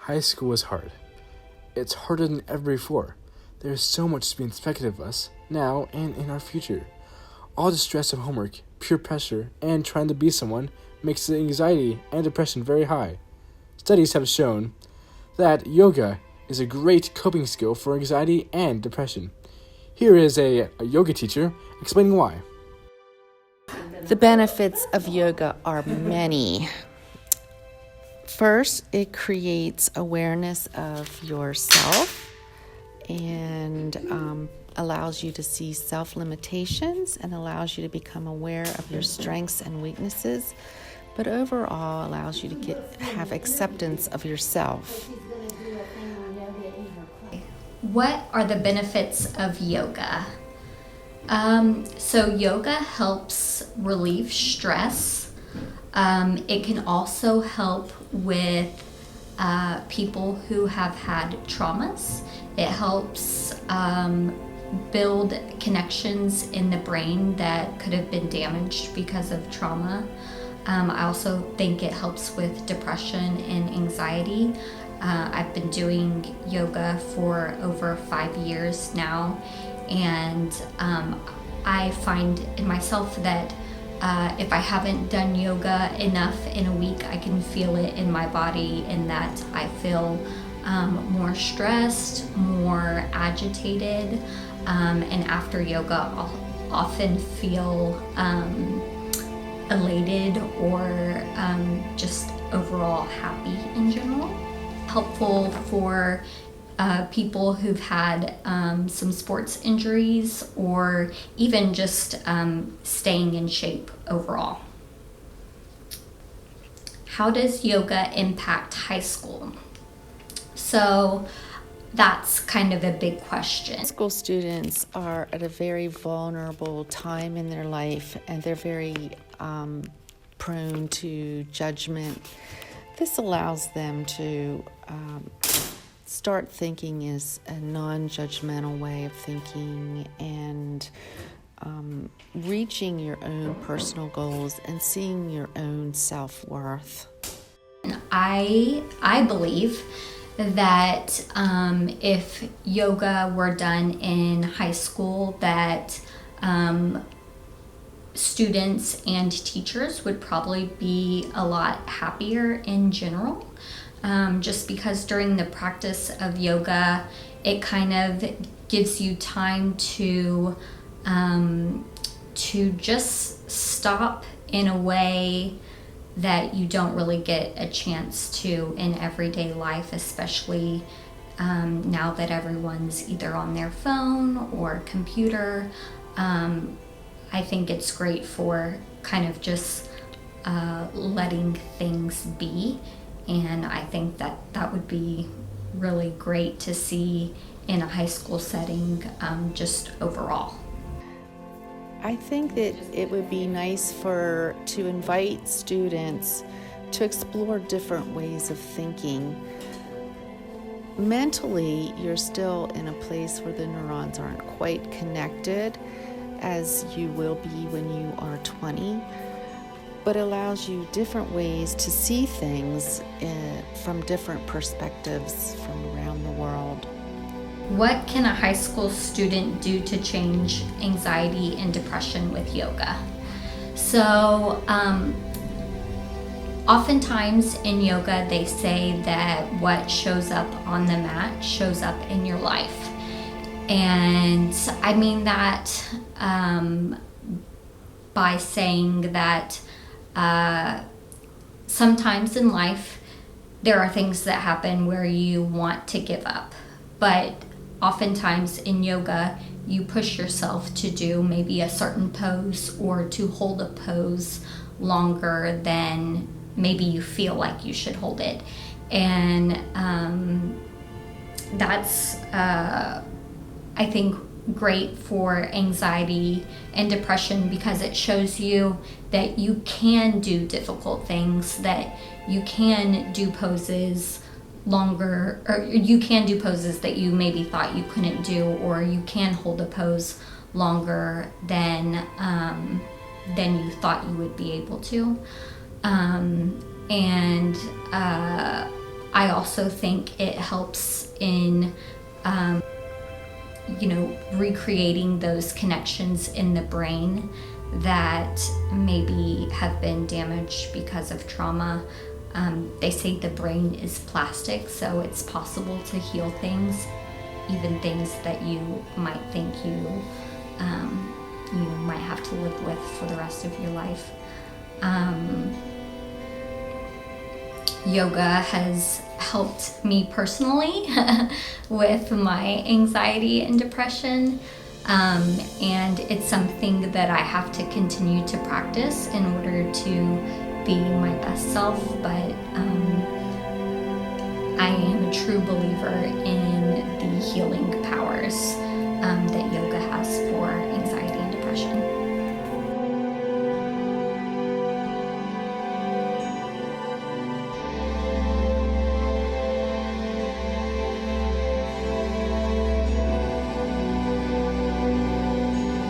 High school is hard. It's harder than ever before. There is so much to be expected of us, now and in our future. All the stress of homework, peer pressure, and trying to be someone makes the anxiety and depression very high. Studies have shown that yoga is a great coping skill for anxiety and depression. Here is a yoga teacher explaining why. The benefits of yoga are many. First, it creates awareness of yourself and allows you to see self-limitations and allows you to become aware of your strengths and weaknesses, but overall allows you to have acceptance of yourself. What are the benefits of yoga? So yoga helps relieve stress. It can also help with people who have had traumas. It helps build connections in the brain that could have been damaged because of trauma. I also think it helps with depression and anxiety. I've been doing yoga for over 5 years now, and I find in myself that if I haven't done yoga enough in a week, I can feel it in my body, and that I feel more stressed, more agitated, and after yoga I'll often feel elated or just overall happy in general. Helpful for people who've had some sports injuries or even just staying in shape overall. How does yoga impact high school? So that's kind of a big question. High school students are at a very vulnerable time in their life, and they're very prone to judgment. This allows them to start thinking is a non-judgmental way of thinking and reaching your own personal goals and seeing your own self-worth. I believe that if yoga were done in high school, that students and teachers would probably be a lot happier in general. Just because during the practice of yoga, it kind of gives you time to just stop in a way that you don't really get a chance to in everyday life, especially now that everyone's either on their phone or computer. I think it's great for kind of just letting things be. And I think that would be really great to see in a high school setting, just overall. I think that it would be nice to invite students to explore different ways of thinking. Mentally, you're still in a place where the neurons aren't quite connected as you will be when you are 20. But allows you different ways to see things from different perspectives from around the world. What can a high school student do to change anxiety and depression with yoga? So, oftentimes in yoga they say that what shows up on the mat shows up in your life. And I mean that by saying that sometimes in life there are things that happen where you want to give up, but oftentimes in yoga you push yourself to do maybe a certain pose or to hold a pose longer than maybe you feel like you should hold it. And that's I think great for anxiety and depression, because it shows you that you can do difficult things, that you can do poses longer, or you can do poses that you maybe thought you couldn't do, or you can hold a pose longer than you thought you would be able to. I also think it helps in, recreating those connections in the brain that maybe have been damaged because of trauma. They say the brain is plastic, so it's possible to heal things, even things that you might think you might have to live with for the rest of your life. Yoga has helped me personally with my anxiety and depression. And it's something that I have to continue to practice in order to be my best self. But I am a true believer in the healing powers that yoga has for anxiety and depression.